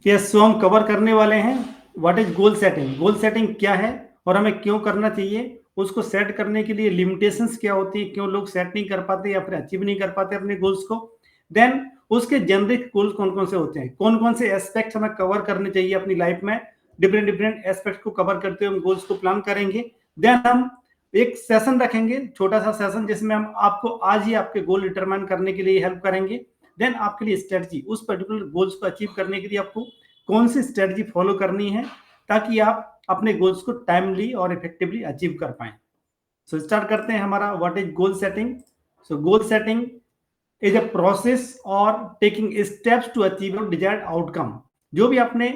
Yes, सो हम cover करने वाले हैं what is goal setting. Goal setting क्या है और हमें क्यों करना चाहिए, उसको सेट करने के लिए लिमिटेशंस क्या होती है, क्यों लोग सेट नहीं कर पाते या फिर अचीव नहीं कर पाते अपने गोल्स को। देन उसके जेनरिक गोल्स कौन कौन से होते हैं, कौन कौन से एस्पेक्ट हमें कवर करने चाहिए अपनी लाइफ में, डिफरेंट डिफरेंट एस्पेक्ट को कवर करते हुए हम गोल्स को प्लान करेंगे। देन हम एक सेशन रखेंगे, छोटा सा सेशन, जिसमें हम आपको आज ही आपके गोल डिटरमाइन करने के लिए हेल्प करेंगे। देन आपके लिए स्ट्रेटजी, उस पर्टिकुलर गोल्स को अचीव करने के लिए आपको कौन सी स्ट्रेटजी फॉलो करनी है ताकि आप अपने गोल्स को टाइमली और इफेक्टिवली अचीव कर पाए। सो स्टार्ट करते हैं हमारा what is goal setting. So goal setting is a process और taking steps to achieve your desired outcome. जो भी आपने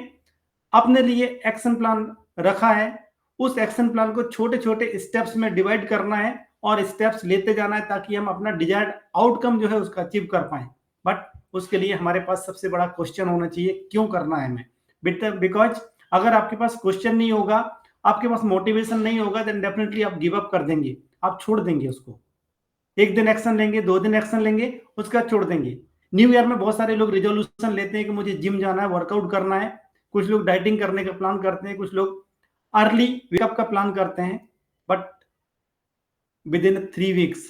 अपने लिए एक्शन प्लान रखा है, उस एक्शन प्लान को छोटे छोटे स्टेप्स में डिवाइड करना है और स्टेप्स लेते जाना है ताकि हम अपना डिजायर्ड आउटकम जो है उसका अचीव कर पाए। बट उसके लिए हमारे पास सबसे बड़ा क्वेश्चन होना चाहिए, क्यों करना है हमें। बिकॉज अगर आपके पास क्वेश्चन नहीं होगा, आपके पास मोटिवेशन नहीं होगा, देन डेफिनेटली आप गिव अप कर देंगे, आप छोड़ देंगे उसको। एक दिन एक्शन लेंगे, 2 दिन एक्शन लेंगे, उसके बाद छोड़ देंगे। न्यू ईयर में बहुत सारे लोग रिजोल्यूशन लेते हैं कि मुझे जिम जाना है, वर्कआउट करना है। कुछ लोग डाइटिंग करने का प्लान करते हैं, कुछ लोग अर्ली वेकअप का प्लान करते हैं, but with in 3 weeks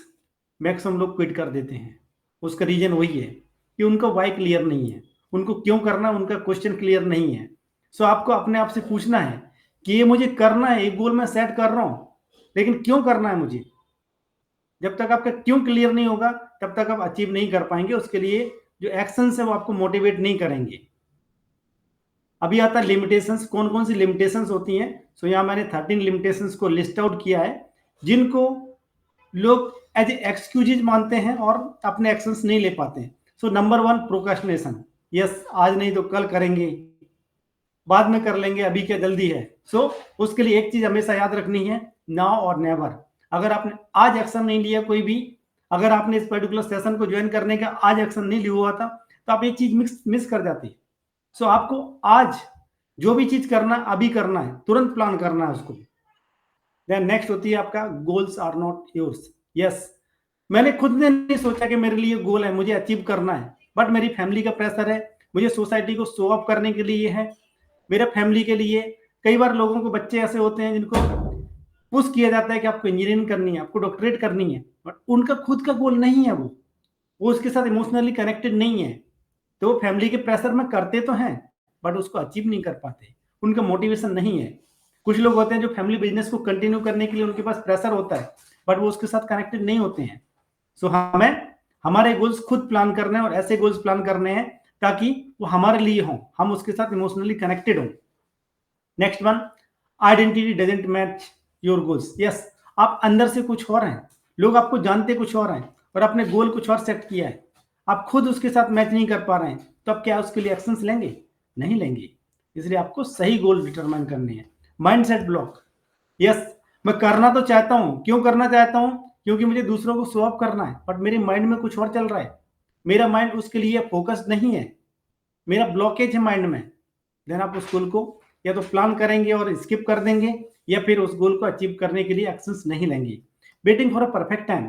maximum लोग क्विट कर देते हैं। उसका रीजन वही है कि उनका वाई क्लियर नहीं है, उनको क्यों करना है उनका क्वेश्चन क्लियर नहीं है। सो आपको अपने आप से पूछना है कि ये मुझे करना है, एक गोल मैं सेट कर रहा हूं, लेकिन क्यों करना है मुझे। जब तक आपका क्यों क्लियर नहीं होगा तब तक आप अचीव नहीं कर पाएंगे। उसके लिए जो एक्शन है वो आपको मोटिवेट नहीं करेंगे। अभी आता है लिमिटेशंस, कौन कौन सी लिमिटेशंस होती हैं। सो यहाँ मैंने 13 लिमिटेशंस को लिस्ट आउट किया है, जिनको लोग एज एक्सक्यूजेज मानते हैं और अपने एक्शंस नहीं ले पाते हैं। So number 1, procrastination. यस, आज नहीं तो कल करेंगे, बाद में कर लेंगे, अभी क्या जल्दी है। सो उसके लिए एक चीज हमेशा याद रखनी है, नाउ और नेवर। अगर आपने आज एक्शन नहीं लिया कोई भी, अगर आपने इस पर्टिकुलर सेशन को ज्वाइन करने का आज एक्शन नहीं लिया हुआ था, तो आप ये चीज मिस कर जाती है। सो आपको आज जो भी चीज करना है अभी करना है, तुरंत प्लान करना है उसको। देन नेक्स्ट होती है आपका goals are not yours. Yes, मैंने खुद ने नहीं सोचा कि मेरे लिए गोल है, मुझे अचीव करना है, बट मेरी फैमिली का प्रेशर है, मुझे सोसाइटी को शो अप करने के लिए है, मेरे फैमिली के लिए। कई बार लोगों को बच्चे ऐसे होते हैं जिनको पुश किया जाता है कि आपको इंजीनियरिंग करनी है, आपको डॉक्टरेट करनी है, बट उनका खुद का गोल नहीं है, वो उसके साथ इमोशनली कनेक्टेड नहीं है। तो वो फैमिली के प्रेशर में करते तो हैं, बट उसको अचीव नहीं कर पाते, उनका मोटिवेशन नहीं है। कुछ लोग होते हैं जो फैमिली बिजनेस को कंटिन्यू करने के लिए उनके पास प्रेशर होता है, बट वो उसके साथ कनेक्टेड नहीं होते हैं। सो हमें हमारे गोल्स खुद प्लान करने हैं और ऐसे गोल्स प्लान करने हैं ताकि वो हमारे लिए हों, हम उसके साथ इमोशनली कनेक्टेड हों। Next one, identity doesn't match your goals. Yes, आप अंदर से कुछ और हैं, लोग आपको जानते कुछ और हैं और अपने गोल कुछ और सेट किया है, आप खुद उसके साथ मैच नहीं कर पा रहे हैं, तो आप क्या उसके लिए एक्शंस लेंगे? नहीं लेंगे। इसलिए आपको सही गोल डिटरमाइन करने हैं। Mindset block. यस, मैं करना तो चाहता हूं, क्यों करना चाहता हूं? क्योंकि मुझे दूसरों को शो ऑफ करना है, बट मेरे माइंड में कुछ और चल रहा है, मेरा माइंड उसके लिए फोकस्ड नहीं है, मेरा ब्लॉकेज है माइंड में। देन आप उस गोल को या तो प्लान करेंगे और स्किप कर देंगे, या फिर उस गोल को अचीव करने के लिए एक्शंस नहीं लेंगे। Waiting for a perfect time.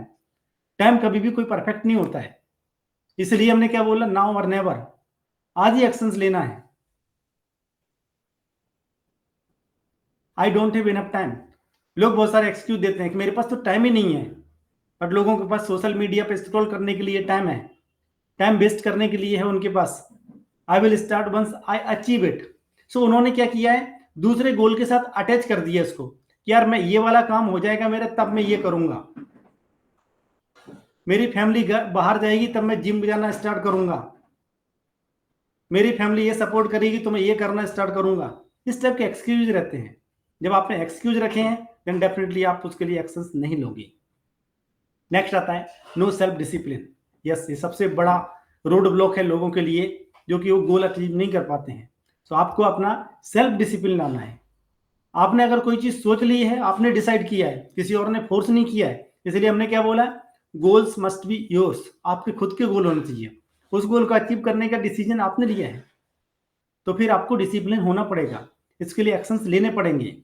Time कभी भी कोई परफेक्ट नहीं होता है, इसलिए हमने क्या बोला, नाउ और नेवर। आज ही एक्शंस लेना है। I don't have enough time. लोग बहुत सारे एक्सक्यूज देते हैं कि मेरे पास तो टाइम ही नहीं है, बट लोगों के पास सोशल मीडिया पे स्क्रॉल करने के लिए टाइम है, टाइम वेस्ट करने के लिए है उनके पास। I will start once I achieve it. So उन्होंने क्या किया है, दूसरे गोल के साथ अटैच कर दिया इसको कि यार मैं ये वाला काम हो जाएगा मेरा तब मैं ये करूंगा, मेरी फैमिली बाहर जाएगी तब मैं जिम जाना स्टार्ट करूंगा, मेरी फैमिली ये सपोर्ट करेगी तो मैं ये करना स्टार्ट करूंगा। इस टाइप के एक्सक्यूज रहते हैं। जब आपने एक्सक्यूज रखे हैं देन डेफिनेटली आप उसके लिए एक्शंस नहीं लोगे। नेक्स्ट आता है नो सेल्फ डिसिप्लिन। यस, ये सबसे बड़ा रोड ब्लॉक है लोगों के लिए जो कि वो गोल अचीव नहीं कर पाते हैं। तो आपको अपना सेल्फ डिसिप्लिन लाना है। आपने अगर कोई चीज सोच ली है, आपने डिसाइड किया है, किसी और ने फोर्स नहीं किया है, इसलिए हमने क्या बोला, गोल्स मस्ट बी योर्स। आपके खुद के गोल होने चाहिए, उस गोल को अचीव करने का डिसीजन आपने लिया है, तो फिर आपको डिसिप्लिन होना पड़ेगा, इसके लिए एक्शंस लेने पड़ेंगे।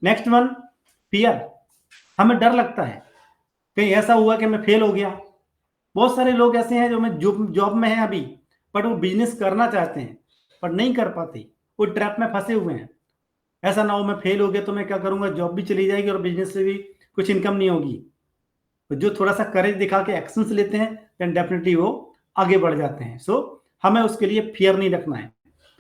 Next one, fear. हमें डर लगता है कहीं ऐसा हुआ कि मैं फेल हो गया। बहुत सारे लोग ऐसे हैं जो मैं जॉब में हैं अभी, बट वो बिजनेस करना चाहते हैं, पर नहीं कर पाते, वो ट्रैप में फंसे हुए हैं। ऐसा ना हो मैं फेल हो गया तो मैं क्या करूंगा, जॉब भी चली जाएगी और बिजनेस से भी कुछ इनकम नहीं होगी। तो जो थोड़ा सा करेज दिखा के एक्शंस लेते हैं देन डेफिनेटली वो आगे बढ़ जाते हैं। सो हमें उसके लिए फियर नहीं रखना है।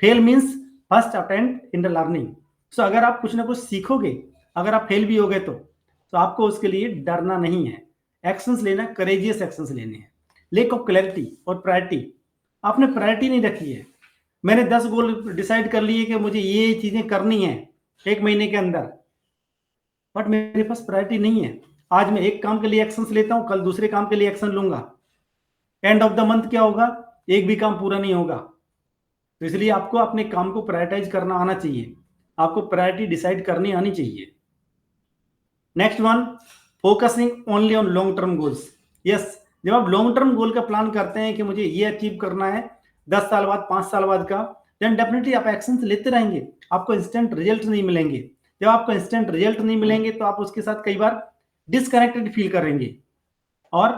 Fail means first attempt in the learning. So अगर आप कुछ ना कुछ सीखोगे, अगर आप फेल भी हो गए तो आपको उसके लिए डरना नहीं है, एक्शंस लेना, करेजियस एक्शंस लेने हैं। लेक ऑफ क्लैरिटी और प्रायोरिटी, आपने प्रायोरिटी नहीं रखी है। मैंने 10 गोल डिसाइड कर लिए कि मुझे ये चीजें करनी है 1 महीने के अंदर, बट मेरे पास प्रायोरिटी नहीं है। आज मैं एक काम के लिए एक्शंस लेता हूं, कल दूसरे काम के लिए एक्शन लूंगा, एंड ऑफ द मंथ क्या होगा, एक भी काम पूरा नहीं होगा। तो इसलिए आपको अपने काम को प्रायोरिटाइज करना आना चाहिए, आपको प्रायोरिटी डिसाइड करनी आनी चाहिए। Next one, focusing only on long term goals. Yes, जब आप लॉन्ग टर्म गोल का प्लान करते हैं कि मुझे ये अचीव करना है 10 साल बाद, 5 साल बाद का, देन डेफिनेटली आप एक्शंस लेते रहेंगे, आपको इंस्टेंट रिजल्ट नहीं मिलेंगे। जब आपको इंस्टेंट रिजल्ट नहीं मिलेंगे तो आप उसके साथ कई बार डिसकनेक्टेड फील करेंगे और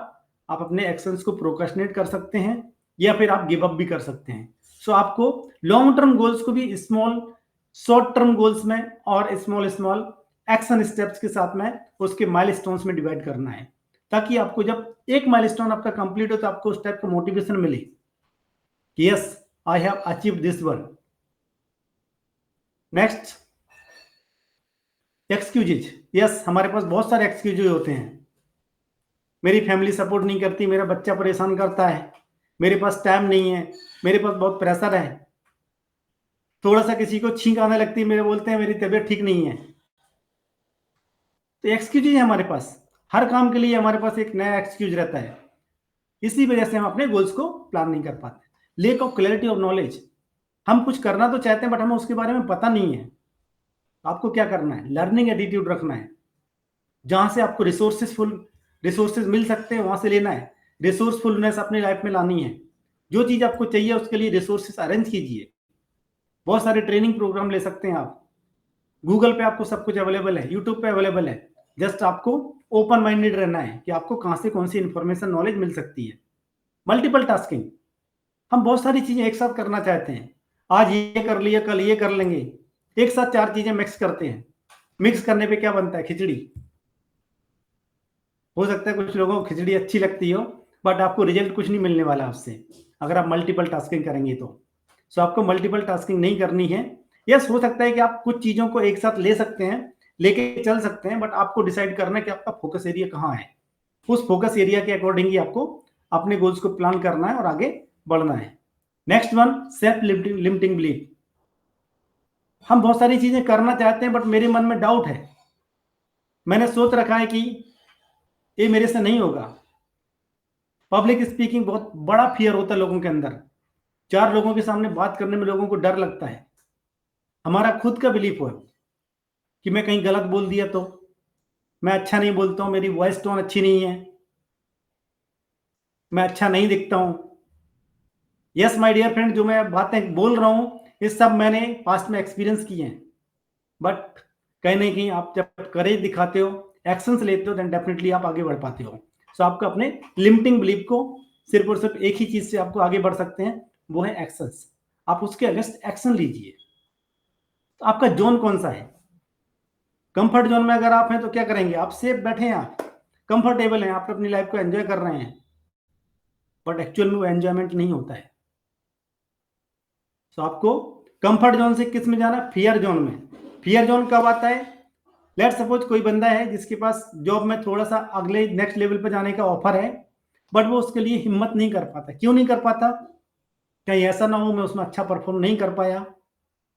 आप अपने एक्शंस को प्रोक्रेस्टिनेट कर सकते हैं या फिर आप गिव अप भी कर सकते हैं। सो आपको लॉन्ग टर्म गोल्स को भी स्मॉल शॉर्ट टर्म गोल्स में और स्मॉल स्मॉल एक्शन स्टेप्स के साथ में उसके माइलस्टोन्स में डिवाइड करना है, ताकि आपको जब एक माइलस्टोन आपका कंप्लीट हो तो आपको उस टाइप का मोटिवेशन मिले कि yes I have achieve this one. Next, excuses. Yes, हमारे पास बहुत सारे एक्सक्यूजेज होते हैं। मेरी फैमिली सपोर्ट नहीं करती, मेरा बच्चा परेशान करता है, मेरे पास टाइम नहीं है, मेरे पास बहुत प्रेशर है, थोड़ा सा किसी को छींक आने लगती है, मेरे बोलते हैं मेरी तबीयत ठीक नहीं है। तो एक्सक्यूज है हमारे पास, हर काम के लिए हमारे पास एक नया एक्सक्यूज रहता है। इसी वजह से हम अपने गोल्स को प्लान नहीं कर पाते। Lake of clarity of knowledge, हम कुछ करना तो चाहते हैं बट हमें उसके बारे में पता नहीं है। आपको क्या करना है, लर्निंग एटीट्यूड रखना है। जहां से आपको रिसोर्सेज मिल सकते हैं वहां से लेना है। रिसोर्सफुलनेस अपनी लाइफ में लानी है। जो चीज आपको चाहिए उसके लिए रिसोर्सेज अरेंज कीजिए। बहुत सारे ट्रेनिंग प्रोग्राम ले सकते हैं आप, गूगल पे आपको सब कुछ अवेलेबल है, यूट्यूब पे अवेलेबल है। जस्ट आपको ओपन माइंडेड रहना है कि आपको कहां से कौन सी इंफॉर्मेशन नॉलेज मिल सकती है। मल्टीपल टास्किंग, हम बहुत सारी चीजें एक साथ करना चाहते हैं, आज ये कर लिया कल ये कर लेंगे, एक साथ 4 चीजें मिक्स करते हैं। मिक्स करने पे क्या बनता है, खिचड़ी। हो सकता है कुछ लोगों को खिचड़ी अच्छी लगती हो बट आपको रिजल्ट कुछ नहीं मिलने वाला आपसे अगर आप मल्टीपल टास्किंग करेंगे तो। सो आपको मल्टीपल टास्किंग नहीं करनी है। यस, हो सकता है कि आप कुछ चीजों को एक साथ ले सकते हैं, लेके चल सकते हैं, बट आपको डिसाइड करना है कि आपका फोकस एरिया कहाँ है। उस फोकस एरिया के अकॉर्डिंग ही आपको अपने गोल्स को प्लान करना है और आगे बढ़ना है। Next one, self limiting belief. हम बहुत सारी चीजें करना चाहते हैं बट मेरे मन में डाउट है, मैंने सोच रखा है कि ये मेरे से नहीं होगा। पब्लिक स्पीकिंग बहुत बड़ा फियर होता है लोगों के अंदर, 4 लोगों के सामने बात करने में लोगों को डर लगता है। हमारा खुद का बिलीफ हो कि मैं कहीं गलत बोल दिया तो, मैं अच्छा नहीं बोलता हूं, मेरी वॉइस टोन अच्छी नहीं है, मैं अच्छा नहीं दिखता हूं। यस माय डियर फ्रेंड, जो मैं बातें बोल रहा हूं ये सब मैंने पास्ट में एक्सपीरियंस किए हैं। बट कहीं ना कहीं आप जब करेज दिखाते हो, एक्शंस लेते हो, देन डेफिनेटली आप आगे बढ़ पाते हो। सो आपको अपने लिमिटिंग बिलीफ को सिर्फ और सिर्फ एक ही चीज से आपको आगे बढ़ सकते हैं, वो है एक्शंस। आप उसके अगेंस्ट एक्शन लीजिए। तो आपका जोन कौन सा है? कंफर्ट जोन में अगर आप हैं तो क्या करेंगे, आप सेफ बैठे हैं, आप कंफर्टेबल हैं, आप अपनी लाइफ को एंजॉय कर रहे हैं, बट एक्चुअल में वो एंजॉयमेंट नहीं होता है। तो आपको कंफर्ट जोन से किस में जाना, फियर जोन में। फियर जोन कब आता है, लेट सपोज कोई बंदा है जिसके पास जॉब में थोड़ा सा अगले नेक्स्ट लेवल पर जाने का ऑफर है, बट वो उसके लिए हिम्मत नहीं कर पाता। क्यों नहीं कर पाता, कहीं ऐसा ना हो मैं उसमें अच्छा परफॉर्म नहीं कर पाया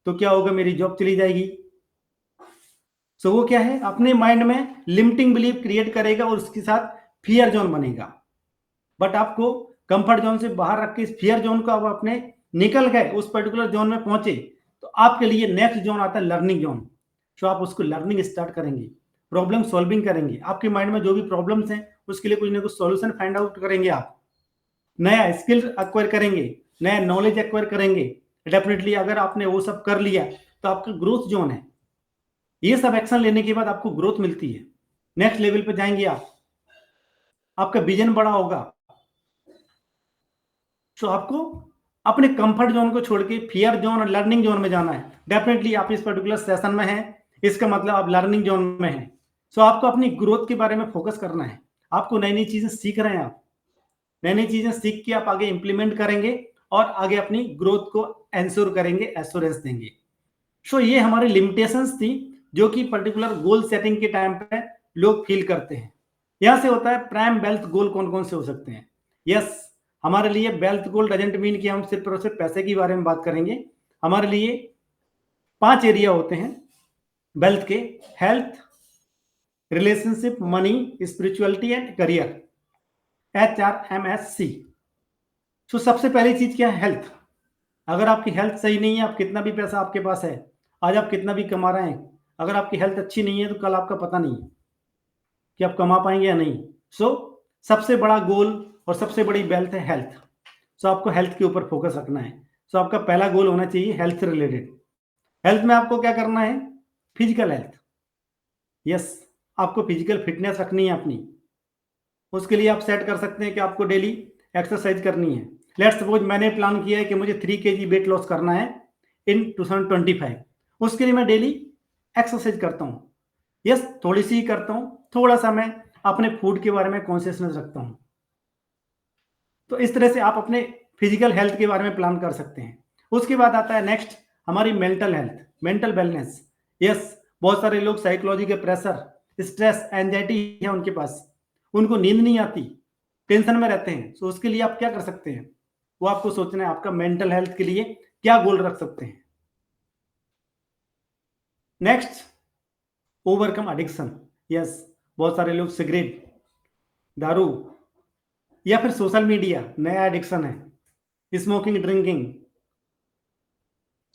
तो क्या होगा, मेरी जॉब चली जाएगी। सो वो क्या है, अपने माइंड में लिमिटिंग बिलीफ क्रिएट करेगा और उसके साथ फियर जोन बनेगा। बट आपको कंफर्ट जोन से बाहर रख के इस फियर जोन को आप अपने निकल गए, उस पर्टिकुलर जोन में पहुंचे, तो आपके लिए नेक्स्ट जोन आता है लर्निंग जोन। तो आप उसको लर्निंग स्टार्ट करेंगे, प्रॉब्लम सॉल्विंग करेंगे, आपके माइंड में जो भी प्रॉब्लम्स हैं उसके लिए कुछ ना कुछ सॉल्यूशन फाइंड आउट करेंगे, आप नया स्किल एक्वायर करेंगे, नया नॉलेज एक्वायर करेंगे। डेफिनेटली अगर आपने वो सब कर लिया तो आपका ग्रोथ जोन है। ये सब एक्शन लेने के बाद आपको ग्रोथ मिलती है, नेक्स्ट लेवल पे जाएंगे आप, आपका विजन बड़ा होगा। तो आपको अपने कंफर्ट जोन को छोड़ के फियर जोन और लर्निंग जोन में जाना है। डेफिनेटली आप इस पर्टिकुलर सेशन में हैं, इसका मतलब आप लर्निंग जोन में हैं। सो आपको अपनी ग्रोथ के बारे में फोकस करना है। आपको नई नई चीजें सीख रहे हैं, आप नई नई चीजें सीख के आप आगे इंप्लीमेंट करेंगे और आगे अपनी ग्रोथ को एंश्योर करेंगे, एश्योरेंस देंगे। सो ये हमारी लिमिटेशंस थी जो कि पर्टिकुलर गोल सेटिंग के टाइम पे लोग फील करते हैं। यहां से होता है प्राइम वेल्थ गोल कौन कौन से हो सकते हैं। यस, हमारे लिए वेल्थ गोल डजंट मीन कि हम सिर्फ और सिर्फ पैसे के बारे में बात करेंगे। हमारे लिए 5 एरिया होते हैं वेल्थ के: health, relationship, money, spirituality and career. HRMSC। सो सबसे पहली चीज क्या है? हेल्थ। अगर आपकी हेल्थ सही नहीं है, आप कितना भी पैसा आपके पास है, आज आप कितना भी कमा रहे हैं, अगर आपकी हेल्थ अच्छी नहीं है तो कल आपका पता नहीं है कि आप कमा पाएंगे या नहीं। सो सबसे बड़ा गोल और सबसे बड़ी वेल्थ है हेल्थ। सो आपको हेल्थ के ऊपर फोकस रखना है। सो आपका पहला गोल होना चाहिए हेल्थ रिलेटेड। हेल्थ में आपको क्या करना है? Physical health. यस, आपको फिजिकल फिटनेस रखनी है अपनी। उसके लिए आप सेट कर सकते हैं कि आपको डेली एक्सरसाइज करनी है। लेट्स सपोज मैंने प्लान किया है कि मुझे 3 kg वेट लॉस करना है इन 2025। उसके लिए मैं डेली एक्सरसाइज करता हूँ। यस, थोड़ी सी ही करता हूँ, थोड़ा सा मैं अपने फूड के बारे में कॉन्शियसनेस रखता हूँ। तो इस तरह से आप अपने फिजिकल हेल्थ के बारे में प्लान कर सकते हैं। उसके बाद आता है नेक्स्ट हमारी mental health, mental wellness. Yes, बहुत सारे लोग साइकोलॉजी के प्रेशर, स्ट्रेस, एंजाइटी है उनके पास, उनको नींद नहीं आती, टेंशन में रहते हैं। तो उसके लिए आप क्या कर सकते हैं? वो आपको सोचना है आपका मेंटल हेल्थ के लिए क्या गोल रख सकते हैं। Next, overcome addiction. यस, बहुत सारे लोग सिगरेट, दारू या फिर सोशल मीडिया नया एडिक्शन है, स्मोकिंग, ड्रिंकिंग।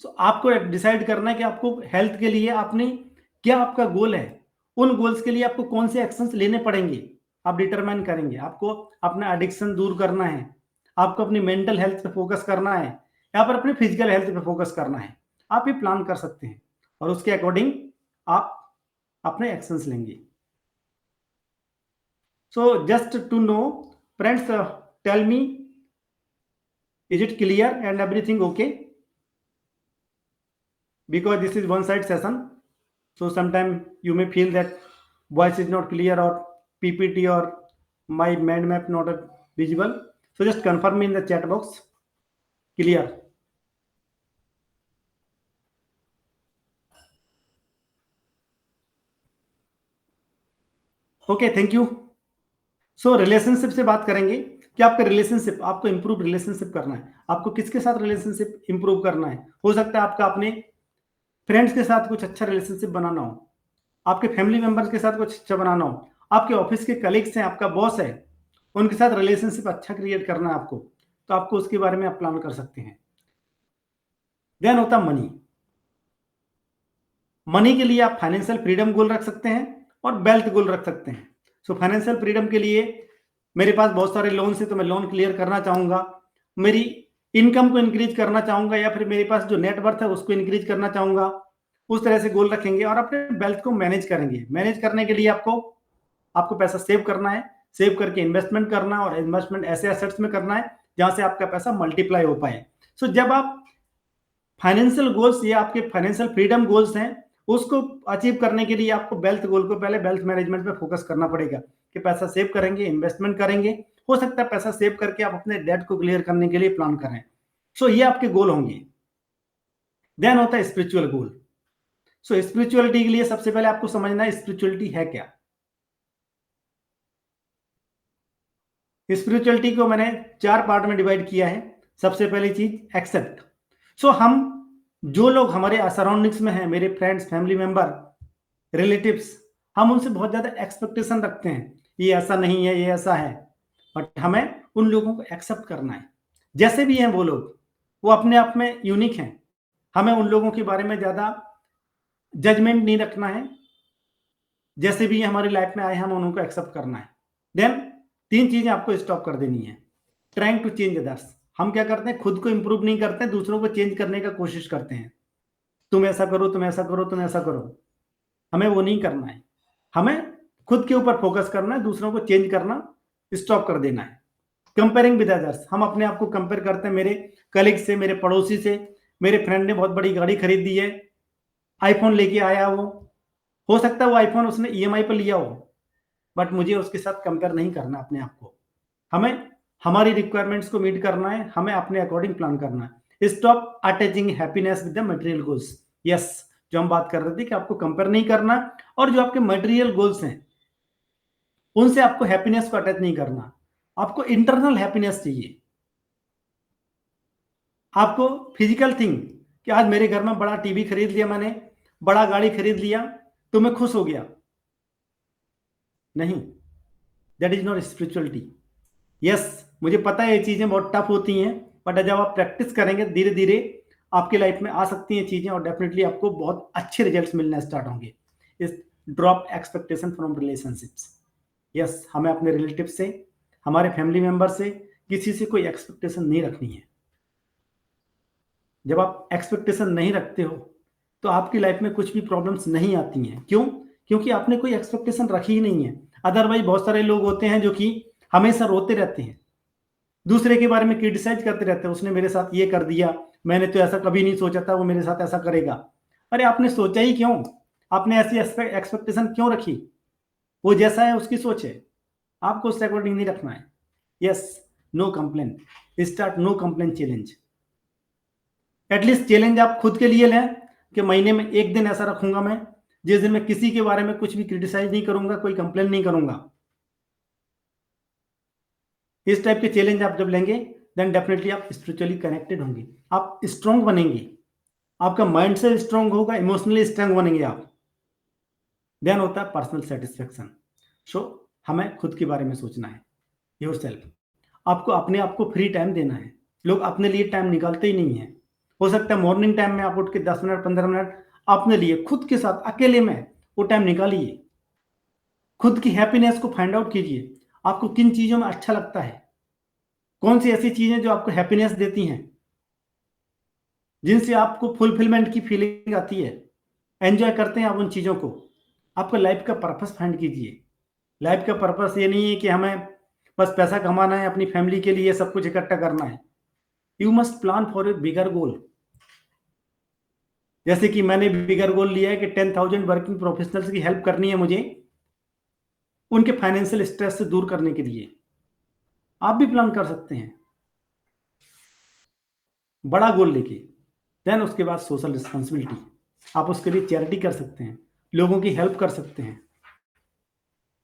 सो आपको डिसाइड करना है कि आपको हेल्थ के लिए आपने क्या आपका गोल है। उन गोल्स के लिए आपको कौन से एक्शंस लेने पड़ेंगे, आप डिटरमाइन करेंगे। आपको अपना एडिक्शन दूर करना है, आपको अपनी मेंटल हेल्थ पे फोकस करना है, या पर अपने फिजिकल हेल्थ पे फोकस करना है। आप ये प्लान कर सकते हैं और उसके अकॉर्डिंग आप अपने एक्शंस लेंगे। So just to know friends, tell me, is it clear and everything okay? Because this is one side session, so sometimes you may feel that voice is not clear or PPT or my mind map not visible. So just confirm me in the chat box. Clear? Okay, thank you. So relationship से बात करेंगे कि आपका relationship, आपको improve relationship करना है। आपको किसके साथ रिलेशनशिप इंप्रूव करना है? हो सकता है आपका अपने फ्रेंड्स के साथ कुछ अच्छा रिलेशनशिप बनाना हो, आपके फैमिली मेंबर्स के साथ कुछ अच्छा बनाना हो, आपके ऑफिस के कलीग्स हैं, आपका बॉस है, उनके साथ रिलेशनशिप अच्छा क्रिएट करना है आपको, तो आपको उसके बारे में आप प्लान कर सकते हैं। देन होता मनी। मनी के लिए आप फाइनेंशियल फ्रीडम गोल रख सकते हैं और वेल्थ गोल रख सकते हैं। सो फाइनेंशियल फ्रीडम के लिए मेरे पास बहुत सारे लोन है तो मैं लोन क्लियर करना चाहूंगा, मेरी इनकम को इंक्रीज करना चाहूंगा, या फिर मेरे पास जो नेटवर्थ है उसको इंक्रीज करना चाहूंगा। उस तरह से गोल रखेंगे और अपने वेल्थ को मैनेज करेंगे। मैनेज करने के लिए आपको आपको पैसा सेव करना है, सेव करके इन्वेस्टमेंट करना है, और इन्वेस्टमेंट ऐसे एसेट्स में करना है जहां से आपका पैसा मल्टीप्लाई हो पाए। सो जब आप फाइनेंशियल गोल्स या आपके फाइनेंशियल फ्रीडम गोल्स हैं, उसको अचीव करने के लिए आपको वेल्थ गोल को पहले वेल्थ मैनेजमेंट पे फोकस करना पड़ेगा कि पैसा सेव करेंगे, इन्वेस्टमेंट करेंगे। हो सकता है पैसा सेव करके आप अपने डेट को क्लियर करने के लिए प्लान करें। सो ये आपके गोल होंगे। देन होता है स्पिरिचुअल गोल। सो स्पिरिचुअलिटी के लिए सबसे पहले आपको समझना है स्पिरिचुअलिटी है क्या। स्पिरिचुअलिटी को मैंने 4 पार्ट में डिवाइड किया है। सबसे पहली चीज एक्सेप्ट। सो हम जो लोग हमारे सराउंडिंग्स में हैं, मेरे फ्रेंड्स, फैमिली मेंबर, रिलेटिव्स, हम उनसे बहुत ज्यादा एक्सपेक्टेशन रखते हैं, ये ऐसा नहीं है, ये ऐसा है। बट हमें उन लोगों को एक्सेप्ट करना है जैसे भी हैं वो लोग, वो अपने आप में यूनिक हैं। हमें उन लोगों के बारे में ज्यादा जजमेंट नहीं रखना है, जैसे भी हमारी लाइफ में आए हम उनको एक्सेप्ट करना है। देन 3 चीजें आपको स्टॉप कर देनी है। Trying to change others. हम क्या करते हैं, खुद को इंप्रूव नहीं करते, दूसरों को चेंज करने का कोशिश करते हैं। तुम ऐसा करो, तुम ऐसा करो, तुम ऐसा करो। हमें वो नहीं करना है। हमें खुद के ऊपर फोकस करना है, दूसरों को चेंज करना स्टॉप कर देना है। कंपेयरिंग विद अदर्स, हम अपने आप को कंपेयर करते हैं मेरे कलीग से, मेरे पड़ोसी से। मेरे फ्रेंड ने बहुत बड़ी गाड़ी खरीद दी है, आईफोन लेके आया वो, हो सकता है वो आईफोन उसने ईएमआई पर लिया हो, बट मुझे उसके साथ कंपेयर नहीं करना अपने आप को। हमें हमारी रिक्वायरमेंट्स को मीट करना है, हमें अपने अकॉर्डिंग प्लान करना है। Stop attaching happiness with the material goals. Yes, जो हम बात कर रहे थे कि आपको कंपेयर नहीं करना, और जो आपके मटेरियल गोल्स हैं उनसे आपको हैप्पीनेस को अटैच नहीं करना। आपको इंटरनल हैप्पीनेस चाहिए। आपको फिजिकल थिंग कि आज मेरे घर में बड़ा टीवी खरीद लिया मैंने, बड़ा गाड़ी खरीद लिया, तो मैं खुश हो गया, नहीं, that is not spirituality. Yes, मुझे पता है ये चीजें बहुत टफ होती हैं, बट जब आप प्रैक्टिस करेंगे धीरे धीरे आपकी लाइफ में आ सकती हैं चीजें, और डेफिनेटली आपको बहुत अच्छे रिजल्ट्स मिलना स्टार्ट होंगे। इस drop expectation from relationships. Yes, हमें अपने रिलेटिव से, हमारे फैमिली मेंबर से, किसी से कोई एक्सपेक्टेशन नहीं रखनी है। जब आप एक्सपेक्टेशन नहीं रखते हो तो आपकी लाइफ में कुछ भी प्रॉब्लम्स नहीं आती हैं। क्यों? क्योंकि आपने कोई एक्सपेक्टेशन रखी ही नहीं है। अदरवाइज बहुत सारे लोग होते हैं जो कि हमेशा रोते रहते हैं, दूसरे के बारे में क्रिटिसाइज करते रहते हैं, उसने मेरे साथ ये कर दिया, मैंने तो ऐसा कभी नहीं सोचा था वो मेरे साथ ऐसा करेगा। अरे आपने सोचा ही क्यों? आपने ऐसी एक्सपेक्टेशन क्यों रखी? वो जैसा है उसकी सोच है, आपको उससे अकॉर्डिंग नहीं रखना है। Yes, no complain, start no complain challenge. At least challenge आप खुद के लिए लें कि महीने में एक दिन ऐसा रखूंगा मैं जिस दिन मैं किसी के बारे में कुछ भी क्रिटिसाइज नहीं करूंगा, कोई कंप्लेन नहीं करूंगा। इस टाइप के चैलेंज आप जब लेंगे देन डेफिनेटली आप स्पिरिचुअली कनेक्टेड होंगे, आप स्ट्रांग बनेंगे, आपका माइंड से स्ट्रांग होगा, इमोशनली स्ट्रांग बनेंगे आप। देन होता है पर्सनल सेटिस्फेक्शन। सो हमें खुद के बारे में सोचना है, योरसेल्फ। आपको अपने आप को फ्री टाइम देना है। लोग अपने लिए टाइम निकालते ही नहीं है। हो सकता है मॉर्निंग टाइम में आप उठ के 10 मिनट 15 मिनट अपने लिए खुद के साथ अकेले में वो टाइम निकालिए। खुद की हैप्पीनेस को फाइंड आउट कीजिए, आपको किन चीज़ों में अच्छा लगता है, कौन सी ऐसी चीज़ें जो आपको हैप्पीनेस देती हैं, जिनसे आपको फुलफिलमेंट की फीलिंग आती है, एंजॉय करते हैं आप उन चीज़ों को। आपका लाइफ का पर्पस फाइंड कीजिए। लाइफ का पर्पस ये नहीं है कि हमें बस पैसा कमाना है, अपनी फैमिली के लिए सब कुछ इकट्ठा करना है। You must plan for a bigger goal. जैसे कि मैंने बिगर गोल लिया है कि 10,000 वर्किंग प्रोफेशनल्स की हेल्प करनी है मुझे, उनके फाइनेंशियल स्ट्रेस से दूर करने के लिए। आप भी प्लान कर सकते हैं बड़ा गोल लेके। देन उसके बाद सोशल रिस्पॉन्सिबिलिटी, आप उसके लिए चैरिटी कर सकते हैं, लोगों की हेल्प कर सकते हैं।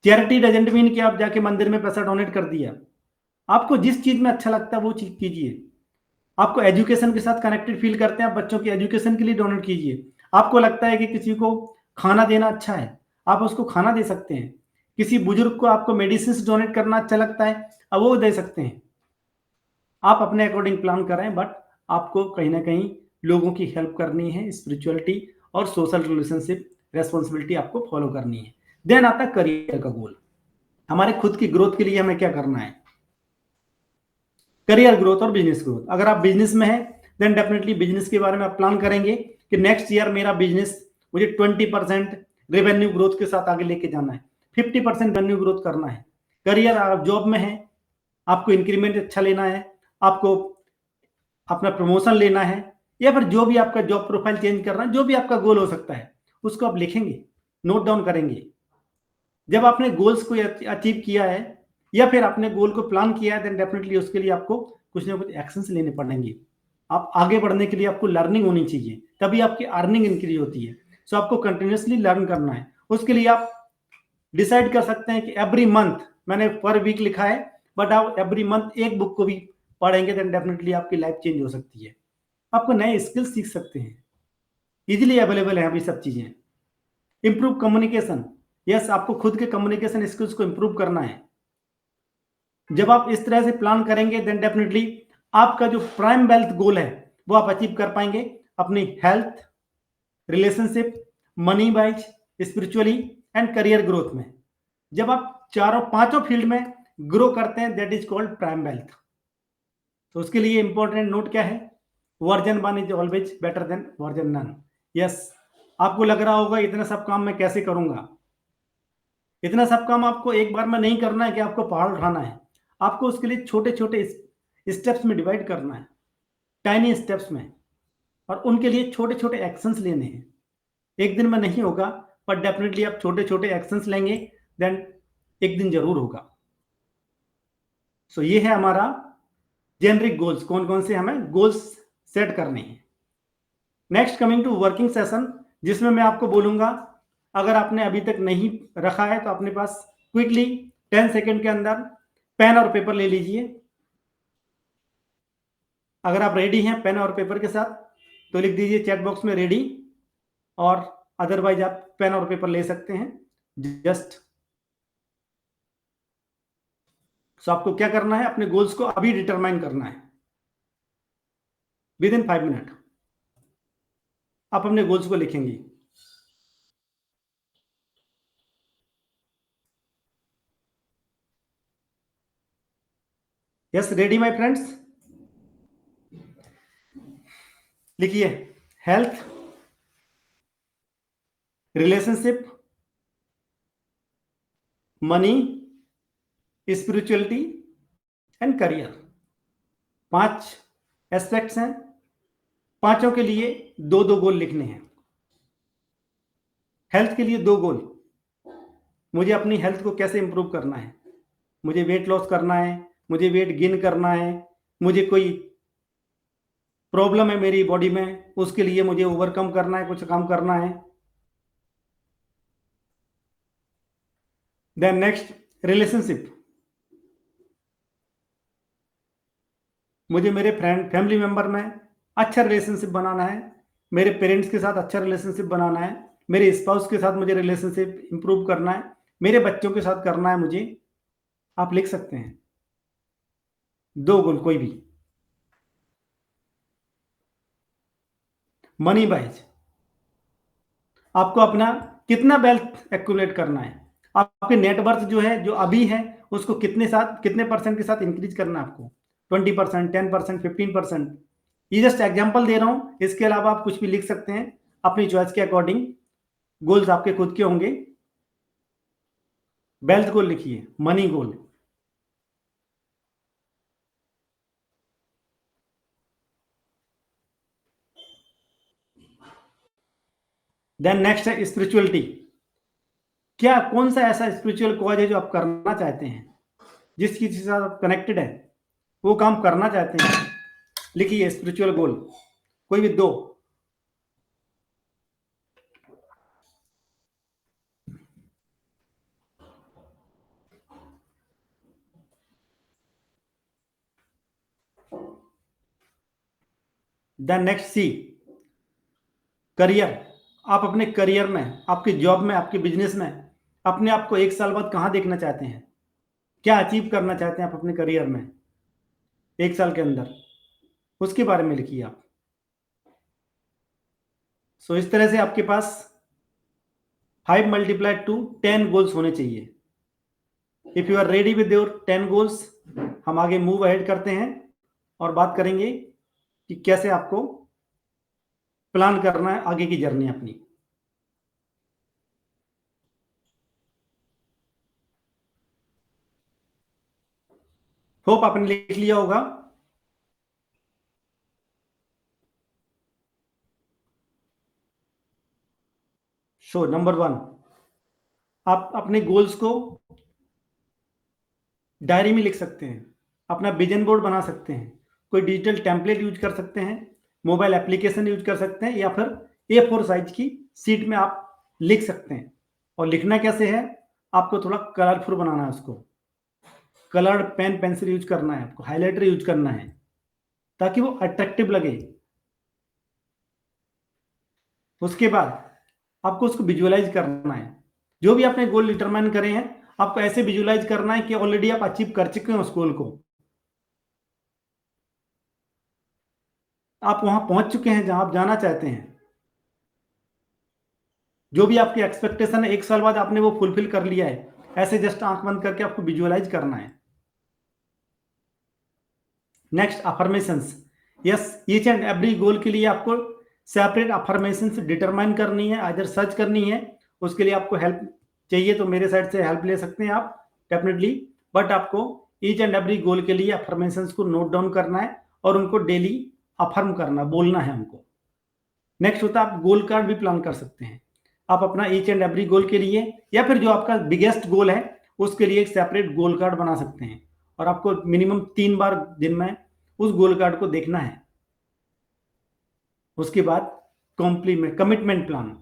चैरिटी डजंट मीन कि आप जाके मंदिर में पैसा डोनेट कर दिया। आपको जिस चीज में अच्छा लगता है वो चीज कीजिए। आपको एजुकेशन के साथ कनेक्टेड फील करते हैं, आप बच्चों की एजुकेशन के लिए डोनेट कीजिए। आपको लगता है कि किसी को खाना देना अच्छा है, आप उसको खाना दे सकते हैं। किसी बुजुर्ग को आपको मेडिसिन डोनेट करना अच्छा लगता है, अब वो दे सकते हैं। आप अपने अकॉर्डिंग प्लान करें, बट आपको कहीं ना कहीं लोगों की हेल्प करनी है, स्पिरिचुअलिटी और सोशल रिलेशनशिप रेस्पॉन्सिबिलिटी आपको फॉलो करनी है। देन आता है करियर का गोल। हमारे खुद की ग्रोथ के लिए हमें क्या करना है? करियर ग्रोथ और बिजनेस ग्रोथ। अगर आप बिजनेस में हैं देन डेफिनेटली बिजनेस के बारे में आप प्लान करेंगे कि नेक्स्ट ईयर मेरा बिजनेस मुझे 20% रेवेन्यू ग्रोथ के साथ आगे लेके जाना है, 50% रेवेन्यू ग्रोथ करना है। करियर, आप जॉब में है, आपको इंक्रीमेंट अच्छा लेना है, आपको अपना प्रमोशन लेना है, या फिर जो भी आपका जॉब प्रोफाइल चेंज करना है, जो भी आपका गोल हो सकता है उसको आप लिखेंगे, नोट डाउन करेंगे। जब आपने गोल्स को अचीव किया है या फिर आपने गोल को प्लान किया है देन डेफिनेटली उसके लिए आपको कुछ ना कुछ एक्शंस लेने पड़ेंगे। आप आगे बढ़ने के लिए आपको लर्निंग होनी चाहिए, तभी आपकी अर्निंग इंक्रीज होती है। सो आपको कंटिन्यूसली लर्न करना है। उसके लिए आप डिसाइड कर सकते हैं कि एवरी मंथ, मैंने पर वीक लिखा है, बट आप एवरी मंथ एक बुक को भी पढ़ेंगे देन डेफिनेटली आपकी लाइफ चेंज हो सकती है। आपको नए स्किल्स सीख सकते हैं, इजीली अवेलेबल है अभी सब चीजें। इंप्रूव कम्युनिकेशन, यस, आपको खुद के कम्युनिकेशन स्किल्स को इंप्रूव करना है। जब आप इस तरह से प्लान करेंगे देन डेफिनेटली आपका जो प्राइम वेल्थ गोल है वो आप अचीव कर पाएंगे, अपनी health, relationship, money wise, spiritually and career growth में। जब आप चारों पांचों फील्ड में ग्रो करते हैं that is called prime wealth. तो उसके लिए इंपॉर्टेंट नोट क्या है? Version 1 is always better than version none. Yes, आपको लग रहा होगा इतना सब काम मैं कैसे करूंगा। इतना सब काम आपको एक बार में नहीं करना है कि आपको पहाड़ उठाना है। आपको उसके लिए छोटे छोटे स्टेप्स में डिवाइड करना है, टाइनी स्टेप्स में, और उनके लिए छोटे छोटे एक्शंस लेने हैं। एक दिन में नहीं होगा, पर डेफिनेटली आप छोटे छोटे एक्शंस लेंगे, देन एक दिन जरूर होगा। सो ये है हमारा जेनरिक गोल्स, कौन कौन से हमें गोल्स सेट करने हैं। Next coming to working session, जिसमें मैं आपको बोलूंगा, अगर आपने अभी तक नहीं रखा है तो अपने पास क्विकली 10 सेकेंड के अंदर पेन और पेपर ले लीजिए। अगर आप रेडी हैं पेन और पेपर के साथ तो लिख दीजिए चैट बॉक्स में रेडी, और अदरवाइज आप पेन और पेपर ले सकते हैं। जस्ट सो आपको क्या करना है, अपने गोल्स को अभी डिटरमाइन करना है। विद इन 5 मिनट आप अपने गोल्स को लिखेंगे। Yes, ready my friends? लिखिए, health, relationship, money, spirituality and career. 5 aspects हैं, पांचों के लिए 2-2 गोल लिखने हैं। हेल्थ के लिए 2 गोल, मुझे अपनी हेल्थ को कैसे इंप्रूव करना है, मुझे वेट लॉस करना है, मुझे वेट गेन करना है, मुझे कोई प्रॉब्लम है मेरी बॉडी में, उसके लिए मुझे ओवरकम करना है, कुछ काम करना है। देन नेक्स्ट, रिलेशनशिप, मुझे मेरे फैमिली मेंबर में अच्छा रिलेशनशिप बनाना है, मेरे पेरेंट्स के साथ अच्छा रिलेशनशिप बनाना है, मेरे स्पाउस के साथ मुझे रिलेशनशिप इंप्रूव करना है, मेरे बच्चों के साथ करना है मुझे। आप लिख सकते हैं 2 गोल कोई भी। मनी वाइज, आपको अपना कितना वेल्थ एक्यूमुलेट करना है, आपके नेटवर्थ जो है, जो अभी है, उसको कितने परसेंट के साथ इंक्रीज करना है आपको। 20%, 10%, 15%। ये जस्ट एग्जांपल दे रहा हूं, इसके अलावा आप कुछ भी लिख सकते हैं अपनी चॉइस के अकॉर्डिंग। गोल्स आपके खुद के होंगे। वेल्थ गोल लिखिए, मनी गोल। देन नेक्स्ट है स्पिरिचुअलिटी, क्या कौन सा ऐसा स्पिरिचुअल कॉज है जो आप करना चाहते हैं, जिस चीज के साथ आप कनेक्टेड है, वो काम करना चाहते हैं। लिखिए स्पिरिचुअल गोल, कोई भी 2। देन नेक्स्ट सी, करियर। आप अपने करियर में, आपके जॉब में, आपके बिजनेस में अपने आप को 1 साल बाद कहां देखना चाहते हैं, क्या अचीव करना चाहते हैं आप अपने करियर में 1 साल के अंदर, उसके बारे में लिखिए आप। सो इस तरह से आपके पास 5 मल्टीप्लाइड टू 10 गोल्स होने चाहिए। If you are ready with your 10 goals, हम आगे मूव अहेड करते हैं और बात करेंगे कि कैसे आपको प्लान करना है आगे की जर्नी अपनी। होप आपने लिख लिया होगा। सो नंबर 1, आप अपने गोल्स को डायरी में लिख सकते हैं, अपना विजन बोर्ड बना सकते हैं, कोई डिजिटल टेम्पलेट यूज कर सकते हैं, मोबाइल एप्लीकेशन यूज कर सकते हैं, या फिर A4 साइज की सीट में आप लिख सकते हैं। और लिखना कैसे है, आपको थोड़ा कलरफुल बनाना है उसको, कलर्ड पेन पेंसिल यूज करना है, आपको हाइलाइटर यूज करना है, ताकि वो अट्रैक्टिव लगे। उसके बाद आपको उसको विजुअलाइज करना है, जो भी आपने गोल डिटरमाइन करे हैं, आपको ऐसे विजुअलाइज करना है कि ऑलरेडी आप अचीव कर चुके हैं उस गोल को, आप वहां पहुंच चुके हैं जहां आप जाना चाहते हैं। जो भी आपकी एक्सपेक्टेशन है 1 साल बाद आपने वो फुलफिल कर लिया है, ऐसे जस्ट आंख बंद करके आपको विजुअलाइज करना है। Next, affirmations. Yes, each and every goal के लिए आपको सेपरेट अफर्मेशंस डिटरमाइन करनी है, अदर सर्च करनी है। उसके लिए आपको हेल्प चाहिए तो मेरे साइड से हेल्प ले सकते हैं आप डेफिनेटली, बट आपको ईच एंड एवरी गोल के लिए अफर्मेशंस को नोट डाउन करना है और उनको डेली अफर्म करना, बोलना है उनको। नेक्स्ट होता है आप गोल कार्ड भी प्लान कर सकते हैं। आप अपना ईच एंड एवरी गोल के लिए या फिर जो आपका बिगेस्ट गोल है उसके लिए एक सेपरेट गोल कार्ड बना सकते हैं और आपको मिनिमम 3 बार दिन में उस गोल कार्ड को देखना है। उसके बाद कमिटमेंट प्लान,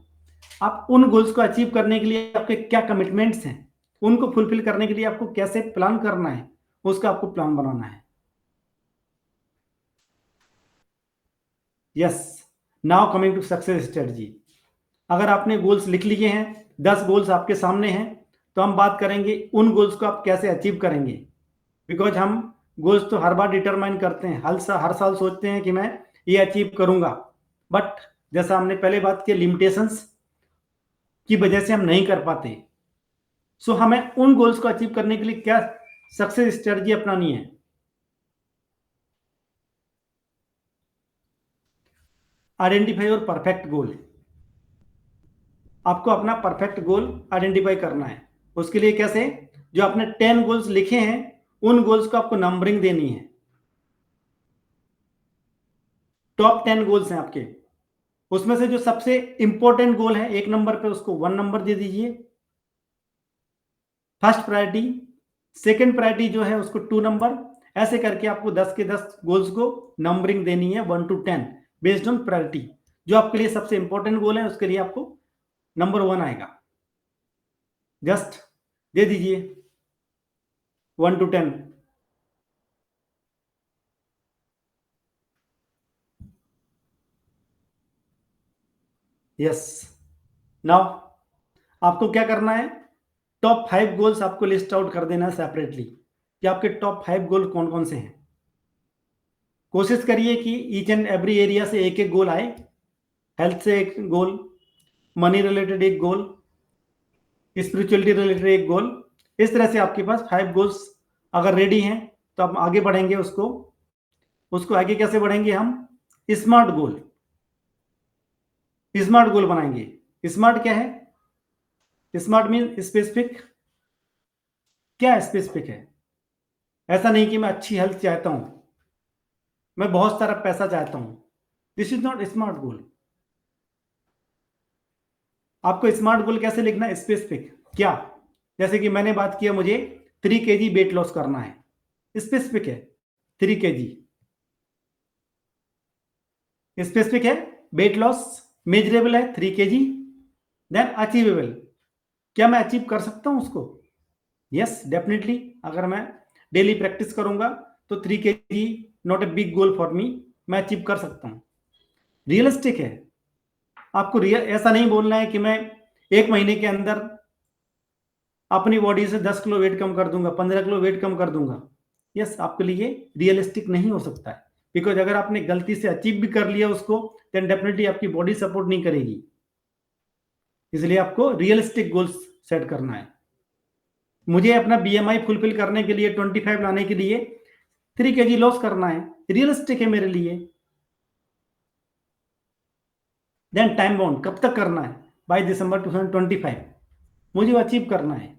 आप उन गोल्स को अचीव करने के लिए आपके क्या कमिटमेंट्स हैं, उनको फुलफिल करने के लिए आपको कैसे प्लान करना है, उसका आपको प्लान बनाना है। Yes, now coming to success strategy. अगर आपने गोल्स लिख लिए हैं, 10 गोल्स आपके सामने हैं, तो हम बात करेंगे उन गोल्स को आप कैसे अचीव करेंगे। बिकॉज हम गोल्स तो हर बार डिटरमाइन करते हैं, हर साल सोचते हैं कि मैं ये अचीव करूंगा, बट जैसा हमने पहले बात की, लिमिटेशंस की वजह से हम नहीं कर पाते। सो हमें उन गोल्स को अचीव करने के लिए क्या सक्सेस स्ट्रेटजी अपनानी है। आइडेंटिफाई और परफेक्ट गोल, आपको अपना परफेक्ट गोल आइडेंटिफाई करना है। उसके लिए कैसे, जो आपने 10 गोल्स लिखे हैं उन गोल्स को आपको नंबरिंग देनी है। टॉप 10 गोल्स हैं आपके, उसमें से जो सबसे इंपॉर्टेंट गोल है 1 नंबर पे उसको 1 नंबर दे दीजिए, फर्स्ट प्रायोरिटी। सेकंड प्रायोरिटी जो है उसको 2 नंबर। ऐसे करके आपको 10 के 10 गोल्स को नंबरिंग देनी है 1 to 10 बेस्ड ऑन प्रायोरिटी। जो आपके लिए सबसे इंपॉर्टेंट गोल है उसके लिए आपको नंबर 1 आएगा, जस्ट दे दीजिए 1 to 10। यस, नाउ आपको क्या करना है, टॉप 5 गोल्स आपको लिस्ट आउट कर देना है सेपरेटली कि आपके टॉप 5 गोल कौन कौन से हैं। कोशिश करिए कि ईच एंड एवरी एरिया से एक एक गोल आए। हेल्थ से एक गोल, मनी रिलेटेड एक गोल, स्पिरिचुअलिटी रिलेटेड एक गोल। इस तरह से आपके पास 5 गोल्स अगर रेडी हैं तो आप आगे बढ़ेंगे। उसको आगे कैसे बढ़ेंगे, हम स्मार्ट गोल बनाएंगे। स्मार्ट क्या है, स्मार्ट मीन स्पेसिफिक। क्या स्पेसिफिक है, ऐसा नहीं कि मैं अच्छी हेल्थ चाहता हूं, मैं बहुत सारा पैसा चाहता हूं, दिस इज नॉट स्मार्ट गोल। आपको स्मार्ट गोल कैसे लिखना है, स्पेसिफिक। क्या, जैसे कि मैंने बात किया मुझे 3 kg वेट लॉस करना है, स्पेसिफिक है 3 kg, स्पेसिफिक है। वेट लॉस मेजरेबल है 3 kg, देन अचीवेबल, क्या मैं अचीव कर सकता हूं उसको। यस डेफिनेटली, अगर मैं डेली प्रैक्टिस करूंगा तो 3 kg not a big goal for me, मैं अचीव कर सकता हूं। रियलिस्टिक है, आपको ऐसा नहीं बोलना है कि मैं 1 महीने के अंदर अपनी बॉडी से 10 किलो वेट कम कर दूंगा, 15 किलो वेट कम कर दूंगा। यस, आपके लिए रियलिस्टिक नहीं हो सकता है, बिकॉज अगर आपने गलती से अचीव भी कर लिया उसको, देन डेफिनेटली आपकी बॉडी सपोर्ट नहीं करेगी। इसलिए आपको रियलिस्टिक गोल्स सेट करना है। मुझे अपना बीएमआई फुलफिल करने के लिए 25 लाने के लिए 3 kg लॉस करना है, रियलिस्टिक है मेरे लिए। देन टाइम बाउंड, कब तक करना है, बाय दिसंबर 2025 मुझे वो अचीव करना है।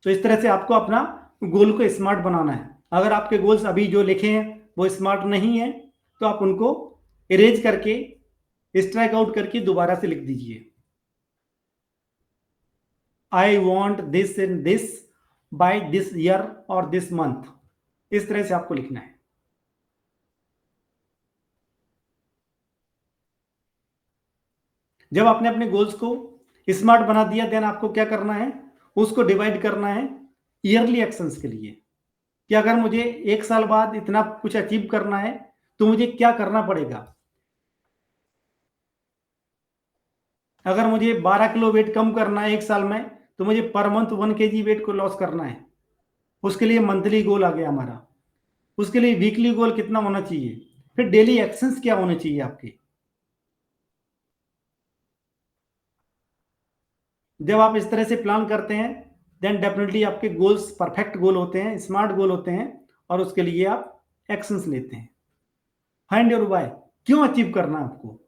तो इस तरह से आपको अपना गोल को स्मार्ट बनाना है। अगर आपके गोल्स अभी जो लिखे हैं वो स्मार्ट नहीं है तो आप उनको इरेज करके, स्ट्राइक आउट करके दोबारा से लिख दीजिए। I want this in this by this year और दिस मंथ, इस तरह से आपको लिखना है। जब आपने अपने गोल्स को स्मार्ट बना दिया, देन आपको क्या करना है, उसको डिवाइड करना है ईयरली एक्शंस के लिए कि अगर मुझे 1 साल बाद इतना कुछ अचीव करना है तो मुझे क्या करना पड़ेगा। अगर मुझे 12 किलो वेट कम करना है 1 साल में तो मुझे पर मंथ 1 kg वेट को लॉस करना है। उसके लिए मंथली गोल आ गया हमारा, उसके लिए वीकली गोल कितना होना चाहिए, फिर डेली एक्शंस क्या होने चाहिए आपके। जब आप इस तरह से प्लान करते हैं देन डेफिनेटली आपके गोल्स परफेक्ट गोल होते हैं, स्मार्ट गोल होते हैं और उसके लिए आप एक्शंस लेते हैं। फाइंड योर व्हाई, क्यों अचीव करना है आपको।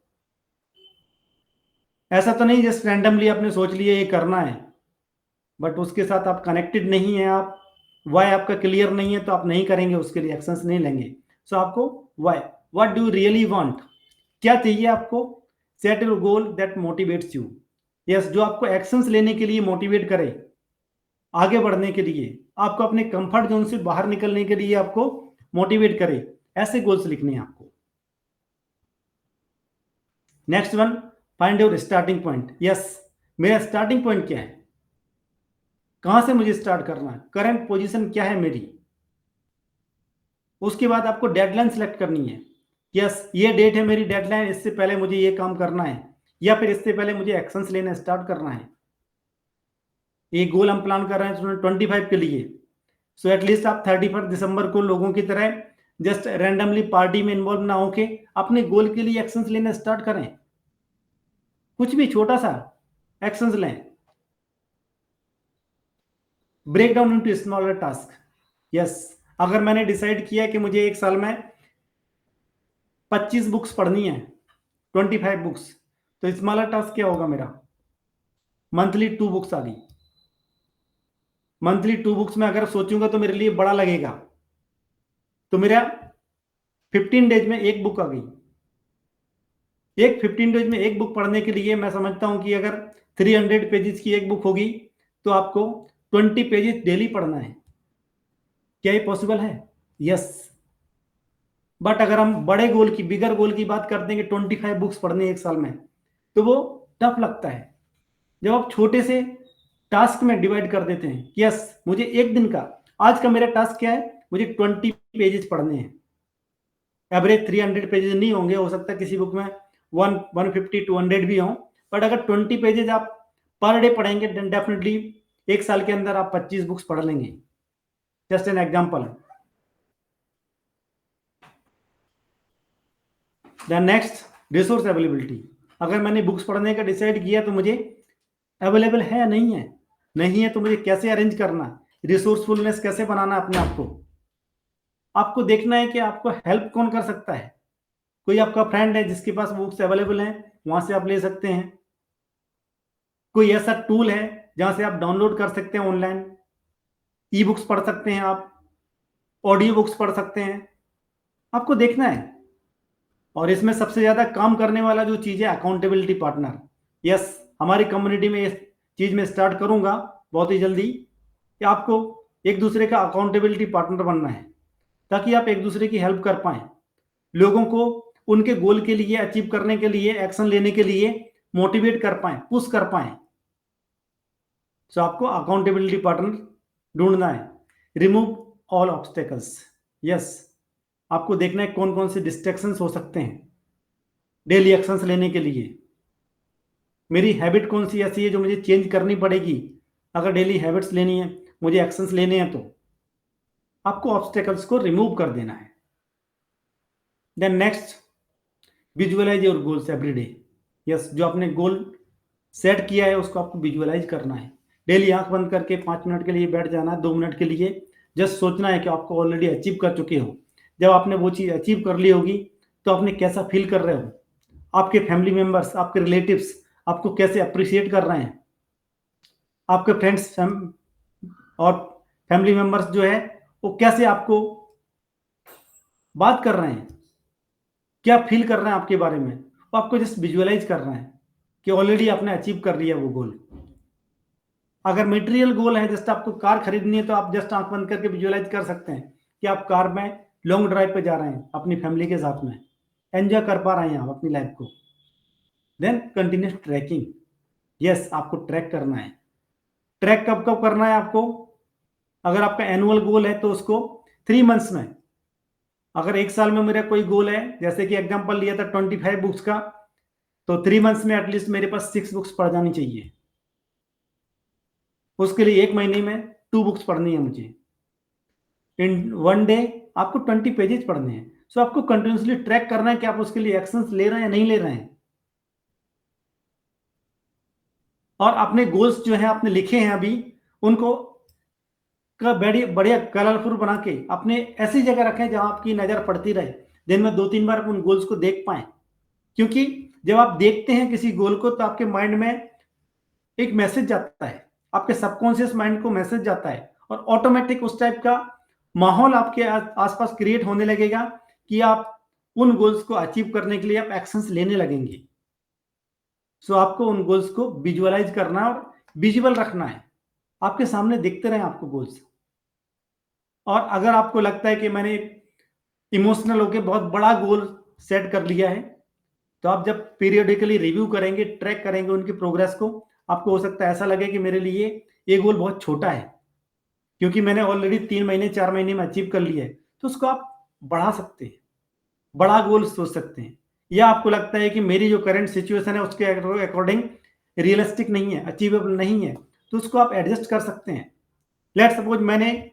ऐसा तो नहीं जस्ट रैंडमली आपने सोच लिया ये करना है, बट उसके साथ आप कनेक्टेड नहीं है, आप वाई आपका क्लियर नहीं है, तो आप नहीं करेंगे, उसके लिए एक्शंस नहीं लेंगे। सो आपको why, what do you really want, क्या चाहिए आपको, set your goal that motivates you. Yes, जो आपको एक्शंस लेने के लिए मोटिवेट करे, आगे बढ़ने के लिए, आपको अपने कंफर्ट जोन से बाहर निकलने के लिए आपको मोटिवेट करे, ऐसे गोल्स लिखने हैं आपको। Next one, find your starting point. Yes, मेरा स्टार्टिंग पॉइंट क्या है, कहां से मुझे स्टार्ट करना है, करंट पोजीशन क्या है मेरी। उसके बाद आपको डेडलाइन सेलेक्ट करनी है। यस, ये डेट है मेरी डेडलाइन, इससे पहले मुझे ये काम करना है, या फिर इससे पहले मुझे एक्शंस लेना स्टार्ट करना है। एक गोल हम प्लान कर रहे हैं 25 के लिए, सो एटलीस्ट आप 31 दिसंबर को लोगों की तरह जस्ट रैंडमली पार्टी में इन्वॉल्व ना होके अपने गोल के लिए एक्शंस लेना स्टार्ट करें। कुछ भी छोटा सा एक्शंस लें, break down into smaller task. Yes, अगर मैंने डिसाइड किया कि मुझे एक साल में 25 बुक्स पढ़नी है, 25 बुक्स, तो स्मॉलर टास्क क्या होगा मेरा, मंथली 2 बुक्स आ गई। मंथली 2 बुक्स में अगर सोचूंगा तो मेरे लिए बड़ा लगेगा, तो मेरा 15 डेज में एक बुक आ गई। एक 15 डेज में एक बुक पढ़ने के लिए मैं समझता हूं कि अगर 300 पेजेस की एक बुक होगी, तो आपको 20 पेजेस डेली पढ़ना है। क्या ये पॉसिबल है? यस। बट अगर हम बड़े गोल की, बिगर गोल की बात करते हैं कि 25 बुक्स पढ़नी है एक साल में, तो वो टफ लगता है। जब आप छोटे से टास्क में डिवाइड कर देते हैं, यस मुझे एक दिन का, आज का मेरा टास्क क्या है, मुझे 20 पेजेस पढ़ने हैं। एवरेज 300 पेजेस नहीं होंगे, हो सकता है किसी बुक में 150 200 भी हों, बट अगर 20 पेजेस आप पर डे पढ़ेंगे, डेफिनेटली एक साल के अंदर आप 25 बुक्स पढ़ लेंगे। Just an example. The next, resource availability. अगर मैंने बुक्स पढ़ने का डिसाइड किया तो मुझे अवेलेबल है या नहीं है, नहीं है तो मुझे कैसे अरेंज करना, रिसोर्सफुलनेस कैसे बनाना अपने आप को। आपको देखना है कि आपको हेल्प कौन कर सकता है। कोई आपका फ्रेंड है जिसके पास बुक्स अवेलेबल हैं, वहां से आप ले सकते हैं। कोई ऐसा टूल है जहां से आप डाउनलोड कर सकते हैं, ऑनलाइन ई बुक्स पढ़ सकते हैं, आप ऑडियो बुक्स पढ़ सकते हैं। आपको देखना है। और इसमें सबसे ज्यादा काम करने वाला जो चीज है, अकाउंटेबिलिटी पार्टनर। यस, हमारी कम्युनिटी में इस चीज में स्टार्ट करूंगा बहुत ही जल्दी कि आपको एक दूसरे का अकाउंटेबिलिटी पार्टनर बनना है, ताकि आप एक दूसरे की हेल्प कर पाए, लोगों को उनके गोल के लिए अचीव करने के लिए, एक्शन लेने के लिए मोटिवेट कर पाए, पुश कर पाए। सो आपको अकाउंटेबिलिटी पार्टनर ढूंढना है। Remove all obstacles. यस, आपको देखना है कौन कौन से डिस्ट्रैक्शंस हो सकते हैं डेली एक्शंस लेने के लिए। मेरी हैबिट कौन सी ऐसी है जो मुझे चेंज करनी पड़ेगी, अगर डेली हैबिट्स लेनी है, मुझे एक्शंस लेने हैं, तो आपको ऑब्स्टेकल्स को रिमूव कर देना है। Then next, visualise your goals every day. Yes, जो आपने गोल सेट किया है उसको आपको विजुअलाइज करना है। डेली आंख बंद करके 5 मिनट के लिए बैठ जाना है, 2 मिनट के लिए जस्ट सोचना है कि आपको ऑलरेडी अचीव कर चुके हो। जब आपने वो चीज़ अचीव कर ली होगी तो आपने कैसा फील कर रहे हो, आपके फैमिली मेंबर्स, आपके रिलेटिव्स आपको कैसे अप्रिशिएट कर रहे हैं, आपके फ्रेंड्स और फैमिली मेंबर्स जो है वो कैसे आपको बात कर रहे हैं, क्या फील कर रहे हैं आपके बारे में। वो आपको जस्ट विजुअलाइज कर रहे हैं कि ऑलरेडी आपने अचीव कर लिया वो गोल। अगर मटेरियल गोल है, जस्ट आपको कार खरीदनी है, तो आप जस्ट आंख बंद करके विजुअलाइज कर सकते हैं कि आप कार में लॉन्ग ड्राइव पे जा रहे हैं अपनी फैमिली के साथ में, एंजॉय कर पा रहे हैं आप अपनी लाइफ को। Then continuous tracking. यस, आपको ट्रैक करना है। ट्रैक कब कब करना है आपको, अगर आपका एनुअल गोल है तो उसको 3 मंथ्स में, अगर एक साल में मेरा कोई गोल है, जैसे कि एग्जांपल लिया था 25 बुक्स का, तो 3 मंथ्स में एटलीस्ट मेरे पास 6 बुक्स पढ़ जानी चाहिए। उसके लिए एक महीने में 2 बुक्स पढ़नी है मुझे। इन 1 डे आपको 20 पेजेस पढ़ने हैं। सो आपको कंटिन्यूसली ट्रैक करना है कि आप उसके लिए एक्शंस ले रहे हैं या नहीं ले रहे हैं। और अपने गोल्स जो हैं आपने लिखे हैं अभी, उनको का बढ़िया बढ़िया कलरफुल बना के अपने ऐसी जगह रखें जहां आपकी नजर पड़ती रहे, दिन में 2-3 बार उन गोल्स को देख पाए। क्योंकि जब आप देखते हैं किसी गोल को तो आपके माइंड में एक मैसेज जाता है आपके सबकॉन्शियस माइंड को मैसेज जाता है और ऑटोमेटिक उस टाइप का माहौल आपके आसपास क्रिएट होने लगेगा कि आप उन गोल्स को अचीव करने के लिए आप एक्शंस लेने लगेंगे। सो आपको उन गोल्स को विजुअलाइज करना है और विजिबल रखना है, आपके सामने दिखते रहें आपको गोल्स। और अगर आपको लगता है कि मैंने इमोशनल होके बहुत बड़ा गोल सेट कर लिया है, तो आप जब पीरियडिकली रिव्यू करेंगे, ट्रैक करेंगे उनकी प्रोग्रेस को, आपको हो सकता है ऐसा लगे कि मेरे लिए ये गोल बहुत छोटा है, क्योंकि मैंने ऑलरेडी 3 महीने, 4 महीने में अचीव कर लिया है। तो उसको आप बढ़ा सकते हैं, बड़ा गोल सोच सकते हैं। या आपको लगता है कि मेरी जो करंट सिचुएशन है उसके अकॉर्डिंग रियलिस्टिक नहीं है, अचीवेबल नहीं है, तो उसको आप एडजस्ट कर सकते हैं। लेट्स सपोज मैंने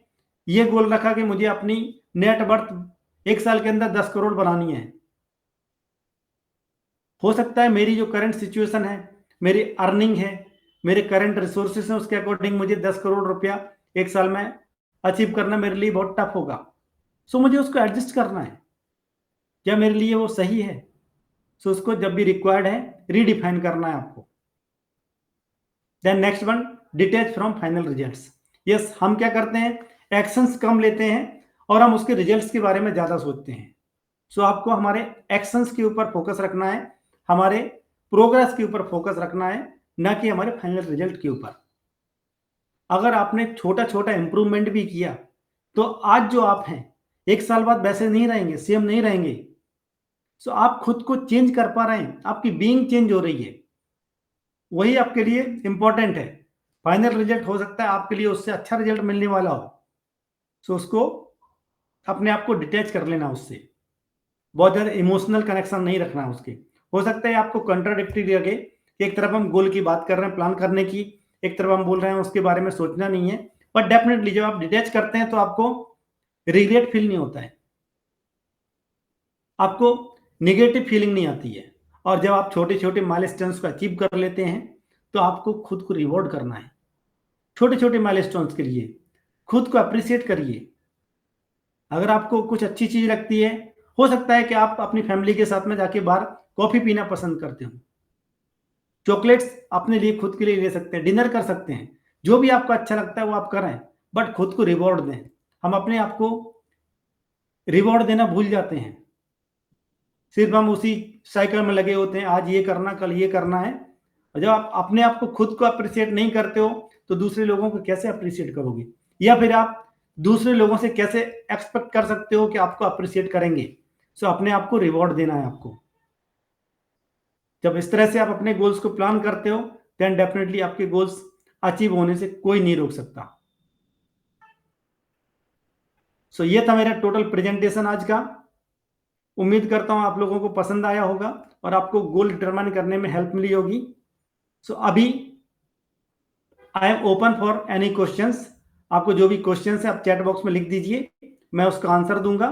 ये गोल रखा कि मुझे अपनी नेट वर्थ 1 साल के अंदर 10 करोड़ बनानी है। हो सकता है मेरी जो करंट सिचुएशन है, मेरी अर्निंग है, मेरे करंट रिसोर्सेस हैं, उसके अकॉर्डिंग मुझे 10 करोड़ रुपया 1 साल में अचीव करना मेरे लिए बहुत टफ होगा। सो मुझे उसको एडजस्ट करना है। क्या मेरे लिए वो सही है? सो उसको जब भी रिक्वायर्ड है, रीडिफाइन करना है आपको। Then next one, detach from final results. Yes, हम क्या करते हैं, एक्शंस कम लेते हैं और हम उसके रिजल्ट्स के बारे में ज़्यादा सोचते हैं। सो आपको हमारे एक्शंस के ऊपर फोकस रखना है, हमारे प्रोग्रेस के ऊपर फोकस रखना है, ना कि हमारे फाइनल रिजल्ट के ऊपर। अगर आपने छोटा-छोटा इंप्रूवमेंट भी किया, तो आज जो आप हैं, 1 साल बाद वैसे नहीं रहेंगे, सेम नहीं रहेंगे। सो आप खुद को चेंज कर पा रहे हैं, आपकी बीइंग चेंज हो रही है। वही आपके लिए इंपॉर्टेंट है। फाइनल रिजल्ट हो सकता है आपके लिए उससे अच्छा रिजल्ट मिलने वाला हो। सो उसको अपने आप को डिटैच कर लेना उससे। बहुत ज़्यादा इमोशनल कनेक्शन नहीं रखना है उसके। हो सकता है आपको कंट्राडिक्टरी लगे कि एक तरफ हम गोल की बात कर रहे हैं, प्लान करने की, एक तरफ हम बोल रहे हैं उसके बारे में सोचना नहीं है। बट डेफिनिटली जब आप डिटैच करते हैं तो आपको रिग्रेट फील नहीं होता है। आपको नेगेटिव फीलिंग नहीं आती है। और जब आप छोटे-छोटे माइलस्टोन्स को अचीव कर लेते हैं, तो आपको खुद को रिवॉर्ड करना है। छोटे-छोटे माइलस्टोन्स के लिए खुद को एप्रिशिएट करिए। अगर आपको कुछ अच्छी चीज़ लगती है, हो सकता है कि आप अपनी फैमिली के साथ में जाके बाहर कॉफ़ी पीना पसंद करते हो। चॉकलेट्स अपने लिए खुद के लिए ले सकते हैं, डिनर कर सकते हैं। जो भी आपको अच्छा लगता है वो आप करें, बट खुद को रिवॉर्ड दें। हम अपने आप को रिवॉर्ड देना भूल जाते हैं। सिर्फ़ हम उसी साइकिल में लगे होते हैं, आज ये करना, कल ये करना है। और जब आप अपने आप को खुद को एप्रिशिएट नहीं करते हो, तो दूसरे लोगों को कैसे एप्रिशिएट करोगे? या फिर आप दूसरे लोगों से कैसे एक्सपेक्ट कर सकते हो कि आपको एप्रिशिएट करेंगे? सो अपने आप को रिवॉर्ड देना है आपको। जब इस तरह से आप अपने गोल्स को प्लान करते हो, देन डेफिनिटली आपके गोल्स अचीव होने से कोई नहीं रोक सकता। सो ये था मेरा टोटल प्रेजेंटेशन आज का। उम्मीद करता हूँ आप लोगों को पसंद आया होगा और आपको गोल डिटरमाइन करने में हेल्प मिली होगी। सो अभी I am open for any questions. आपको जो भी क्वेश्चंस है आप चैट बॉक्स में लिख दीजिए, मैं उसका आंसर दूंगा।